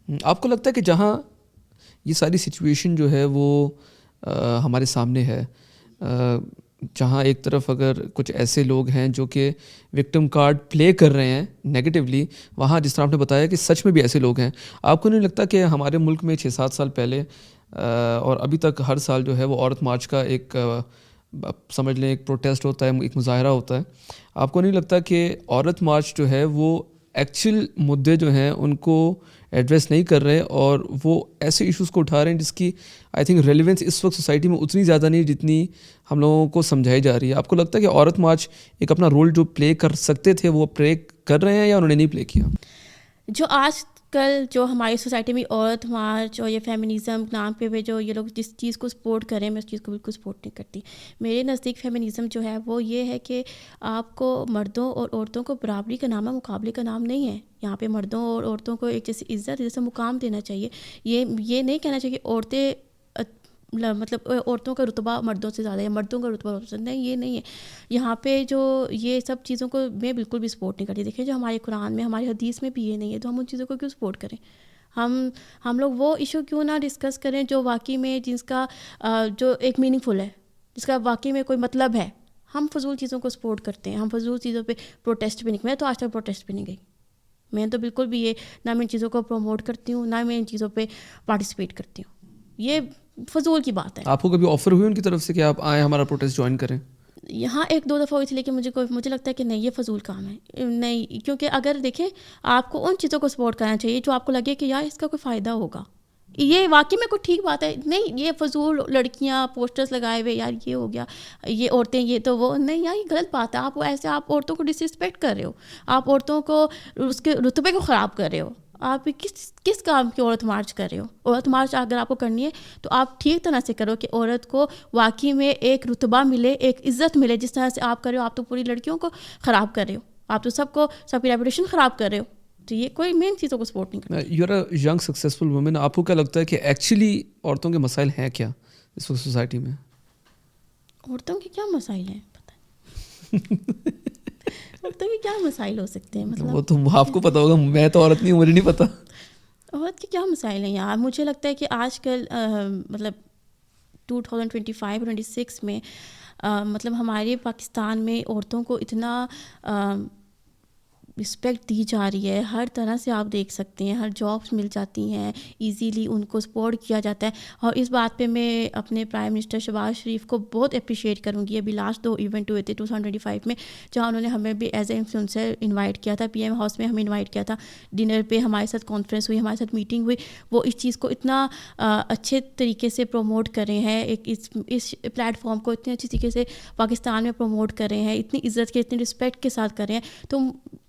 آپ کو لگتا ہے کہ جہاں یہ ساری سچویشن جو ہے وہ ہمارے سامنے ہے، جہاں ایک طرف اگر کچھ ایسے لوگ ہیں جو کہ وکٹم کارڈ پلے کر رہے ہیں نیگیٹیولی، وہاں جس طرح آپ نے بتایا کہ سچ میں بھی ایسے لوگ ہیں، آپ کو نہیں لگتا کہ ہمارے ملک میں 6-7 سال پہلے اور ابھی تک ہر سال جو ہے وہ عورت مارچ کا ایک سمجھ لیں ایک پروٹیسٹ ہوتا ہے، ایک مظاہرہ ہوتا ہے، آپ کو نہیں لگتا کہ عورت مارچ جو ہے وہ ایکچوئل مدعے جو ہیں ان کو ایڈریس نہیں کر رہے اور وہ ایسے ایشوز کو اٹھا رہے ہیں جس کی آئی تھنک ریلیونس اس وقت سوسائٹی میں اتنی زیادہ نہیں جتنی ہم لوگوں کو سمجھائی جا رہی ہے؟ آپ کو لگتا ہے کہ عورت مارچ ایک اپنا رول جو پلے کر سکتے تھے وہ پلے کر رہے ہیں یا انہوں نے نہیں پلے کیا؟ جو آج کل جو ہماری سوسائٹی میں عورت مارچ اور یہ فیمنزم نام پہ بھی جو یہ لوگ جس چیز کو سپورٹ کریں، میں اس چیز کو بالکل سپورٹ نہیں کرتی. میرے نزدیک فیمنزم جو ہے وہ یہ ہے کہ آپ کو مردوں اور عورتوں کو برابری کا نام ہے، مقابلے کا نام نہیں ہے. یہاں پہ مردوں اور عورتوں کو ایک جیسی عزت جیسا مقام دینا چاہیے. یہ نہیں کہنا چاہیے کہ عورتیں مطلب عورتوں کا رتبہ مردوں سے زیادہ ہے، مردوں کا رتبہ عورتوں سے نہیں، یہ نہیں ہے. یہاں پہ جو یہ سب چیزوں کو میں بالکل بھی سپورٹ نہیں کرتی. دیکھیں جو ہمارے قرآن میں ہماری حدیث میں بھی یہ نہیں ہے، تو ہم ان چیزوں کو کیوں سپورٹ کریں؟ ہم لوگ وہ ایشو کیوں نہ ڈسکس کریں جو واقعی میں جس کا جو ایک میننگ فل ہے، جس کا واقعی میں کوئی مطلب ہے. ہم فضول چیزوں کو سپورٹ کرتے ہیں، ہم فضول چیزوں پہ پروٹیسٹ بھی نہیں. میں تو آج تک پروٹیسٹ پہ نہیں گئی. میں تو بالکل بھی یہ نہ میں ان چیزوں کو پروموٹ کرتی ہوں، نہ میں ان چیزوں پہ پارٹیسپیٹ کرتی ہوں. یہ فضول کی بات ہے. آپ کو کبھی آفر ہوئی ان کی طرف سے کہ آپ آئیں ہمارا پروٹیسٹ جوائن کریں؟ یہاں 1-2 دفعہ ہوئی تھی، لیکن مجھے لگتا ہے کہ نہیں، یہ فضول کام ہے. نہیں، کیونکہ اگر دیکھیں آپ کو ان چیزوں کو سپورٹ کرنا چاہیے جو آپ کو لگے کہ یار اس کا کوئی فائدہ ہوگا. یہ واقعی میں کوئی ٹھیک بات ہے نہیں. یہ فضول لڑکیاں پوسٹرز لگائے ہوئے، یار یہ ہو گیا، یہ عورتیں یہ تو وہ نہیں، یار یہ غلط بات ہے. آپ ایسے آپ عورتوں کو ڈس رسپیکٹ کر رہے ہو، آپ عورتوں کو اس کے رتبے کو خراب کر رہے ہو. آپ کس کام کی عورت مارچ کر رہے ہو؟ عورت مارچ اگر آپ کو کرنی ہے تو آپ ٹھیک طرح سے کرو کہ عورت کو واقعی میں ایک رتبہ ملے، ایک عزت ملے. جس طرح سے آپ کر رہے ہو، آپ تو پوری لڑکیوں کو خراب کر رہے ہو، آپ تو سب کی ریپوٹیشن خراب کر رہے ہو. تو یہ کوئی مین چیزوں کو سپورٹ نہیں کرتا. You are a young successful woman, آپ کو کیا لگتا ہے کہ ایکچولی عورتوں کے مسائل ہیں کیا اس وقت سوسائٹی میں؟ عورتوں کے کیا مسائل ہیں پتہ عورتوں کے کیا مسائل ہو سکتے ہیں؟ مطلب وہ تو آپ کو پتہ ہوگا، میں تو عورت نہیں ہوں، مجھے نہیں پتہ. عورت کے کیا مسائل ہیں یار؟ مجھے لگتا ہے کہ آج کل مطلب 2025-26 میں مطلب ہمارے پاکستان میں عورتوں کو اتنا رسپیکٹ دی جا رہی ہے. ہر طرح سے آپ دیکھ سکتے ہیں، ہر جابس مل جاتی ہیں ایزیلی، ان کو سپورٹ کیا جاتا ہے. اور اس بات پہ میں اپنے پرائم منسٹر شہباز شریف کو بہت اپریشیٹ کروں گی. ابھی لاسٹ 2 ایونٹ ہوئے تھے 2025 میں، جہاں انہوں نے ہمیں بھی ایز اے انفلوئنسر انوائٹ کیا تھا. پی ایم ہاؤس میں ہمیں انوائٹ کیا تھا ڈنر پہ، ہمارے ساتھ کانفرنس ہوئی، ہمارے ساتھ میٹنگ ہوئی. وہ اس چیز کو اتنا اچھے طریقے سے پروموٹ کر رہے ہیں، ایک اس پلیٹ فارم کو اتنے اچھی طریقے سے پاکستان میں پروموٹ کر رہے ہیں، اتنی عزت کے اتنی رسپیکٹ کے ساتھ کر رہے ہیں. تو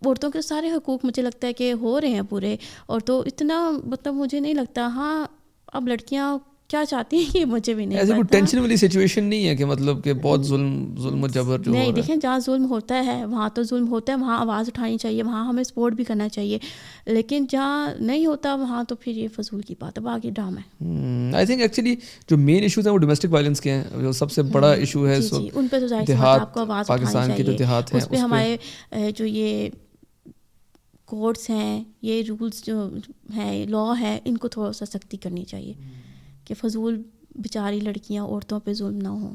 عورتوں کے سارے حقوق مجھے لگتا ہے کہ ہو رہے ہیں پورے. اور تو اتنا مطلب مجھے نہیں لگتا. ہاں اب لڑکیاں کیا چاہتی ہیں یہ مجھے بھی نہیں ایسے کوئی پتا. ٹینشن والی سچویشن نہیں ہے کہ مطلب کہ بہت ظلم و جبر جو ہو نہیں، رہا ہے؟ دیکھیں جہاں ظلم ہوتا ہے وہاں تو ظلم ہوتا ہے، وہاں آواز اٹھانی چاہیے، وہاں ہمیں سپورٹ بھی کرنا چاہیے. لیکن جہاں نہیں ہوتا وہاں تو پھر یہ فضول کی بات ہے، باقی ڈرامہ ہے. آئی تھنک ایکچولی جو مین ایشوز ہیں وہ ڈومیسٹک وائلنس کے ہیں. جو سب سے بڑا ایشو ہے جی اس جی، وقت ان پہ تو ظاہر سی بات ہے آپ کو دیہات، آواز اٹھانی پاکستان کے جو چاہیے. دیہات ہیں اس پہ ہمارے جو یہ کورٹس ہیں، یہ رولز جو ہیں، لا ہے، ان کو تھوڑا سا سختی کرنی چاہیے کہ فضول بیچاری لڑکیاں عورتوں پہ ظلم نہ ہوں.